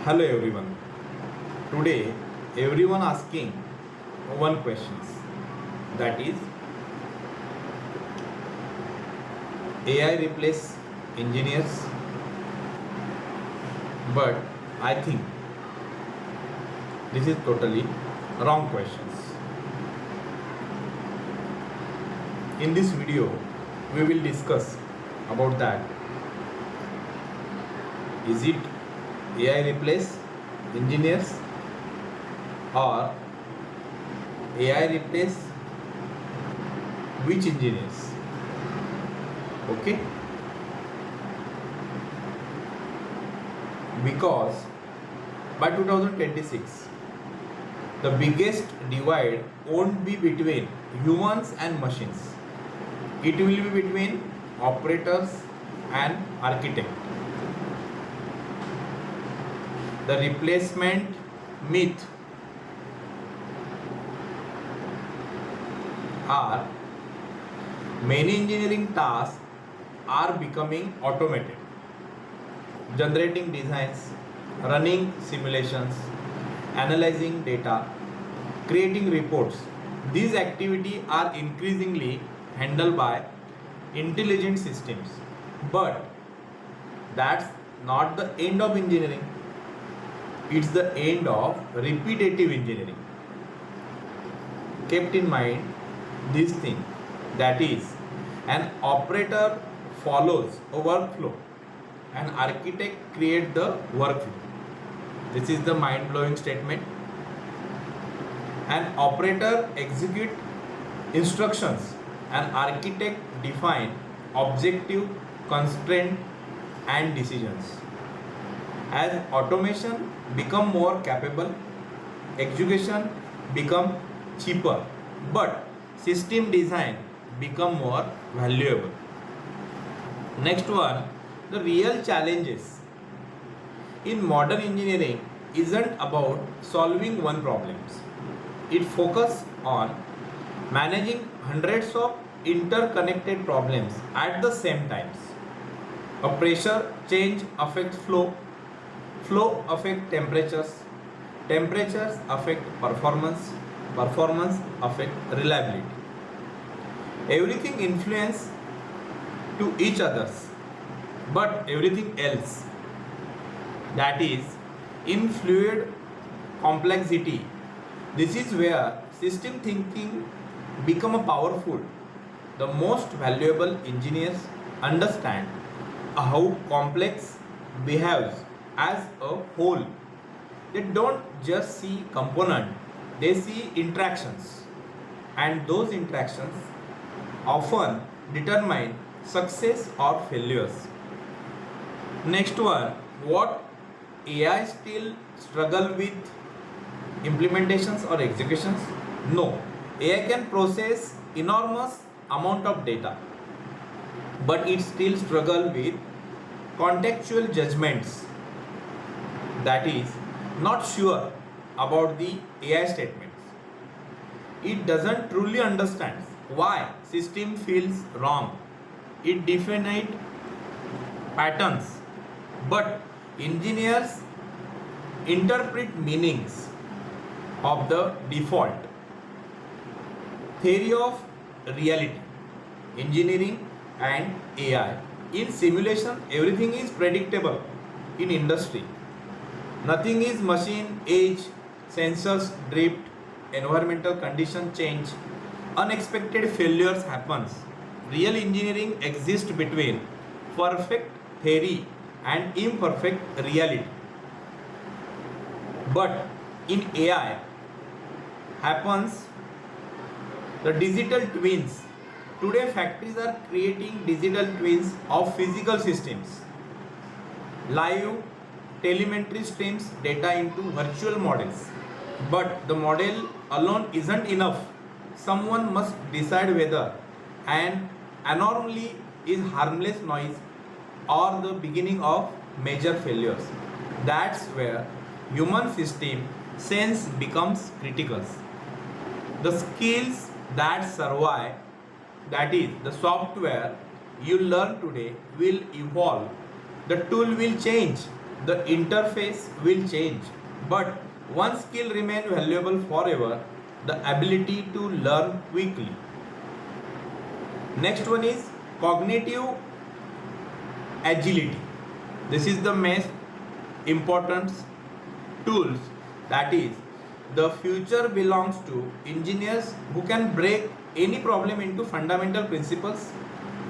Hello everyone. Today everyone asking one questions, that is AI replace engineers, but I think this is totally wrong questions. In this video we will discuss about that. Is it AI replace engineers or AI replace which engineers? Okay, because by 2026 the biggest divide won't be between humans and machines. It will be between operators and architects. The replacement myth are many engineering tasks are becoming automated. Generating designs, running simulations, analyzing data, creating reports. These activities are increasingly handled by intelligent systems. But that's not the end of engineering. It's the end of repetitive engineering. Kept in mind this thing, that is, an operator follows a workflow, an architect creates the workflow. This is the mind-blowing statement. An operator executes instructions, an architect defines objective, constraint and decisions. As automation become more capable, execution become cheaper, but system design become more valuable. Next one, the real challenges in modern engineering isn't about solving one problems. It focuses on managing hundreds of interconnected problems at the same times. A pressure change affects flow, flow affect temperatures, temperatures affect performance, performance affect reliability. Everything influence to each others, but everything else, that is in fluid complexity. This is where system thinking become a powerful. The most valuable engineers understand how complex behaves as a whole. They don't just see component, they see interactions, and those interactions often determine success or failures. Next one, what AI still struggle with implementations or executions? No, AI can process enormous amount of data, but it still struggle with contextual judgments, that is not sure about the AI statements. It doesn't truly understand why system feels wrong. It defines patterns, but engineers interpret meanings of the default. Theory of reality, engineering and AI. In simulation, everything is predictable. In industry, nothing is machine age, sensors drift, environmental condition change, unexpected failures happens. Real engineering exists between perfect theory and imperfect reality. But in AI happens the digital twins. Today factories are creating digital twins of physical systems. Live telemetry streams data into virtual models. But the model alone isn't enough. Someone must decide whether an anomaly is harmless noise or the beginning of major failures. That's where human system sense becomes critical. The skills that survive, that is the software you learn today, will evolve. The tool will change, The interface will change, but one skill remains valuable forever: the ability to learn quickly. Next one is cognitive agility. This is the most important tools. That is, the future belongs to engineers who can break any problem into fundamental principles: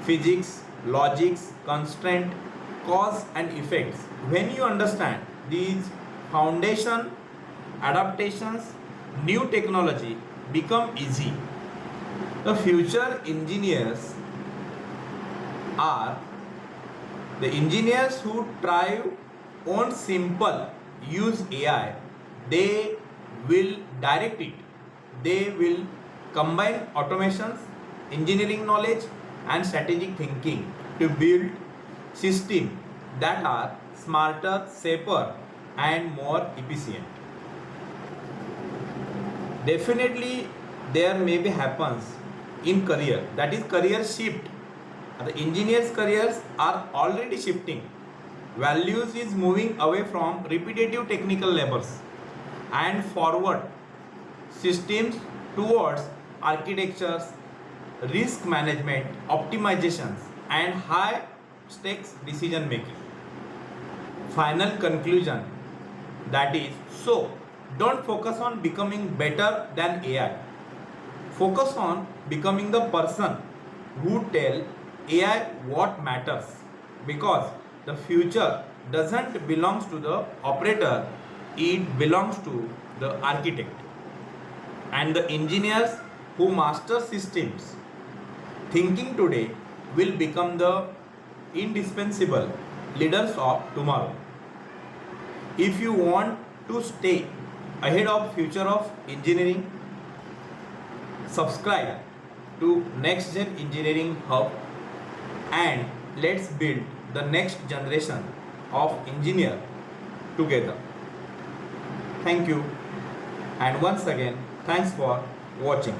physics, logics, constraint, cause and effects. When you understand these foundation, adaptations, new technology become easy. The future engineers are the engineers who thrive on simple use AI. They will direct it. They will combine automations, engineering knowledge and strategic thinking to build systems that are smarter, safer and more efficient. Definitely there may be happens in career, that is career shift. The engineers careers are already shifting. Values is moving away from repetitive technical labors and forward systems towards architectures, risk management, optimizations and high stakes decision making. Final conclusion, that is, so don't focus on becoming better than AI. Focus on becoming the person who tell AI what matters, because the future doesn't belongs to the operator, it belongs to the architect. And the engineers who master systems thinking today will become the indispensable leaders of tomorrow. If you want to stay ahead of future of engineering, subscribe to Next Gen Engineering Hub and let's build the next generation of engineer together. Thank you, and once again thanks for watching.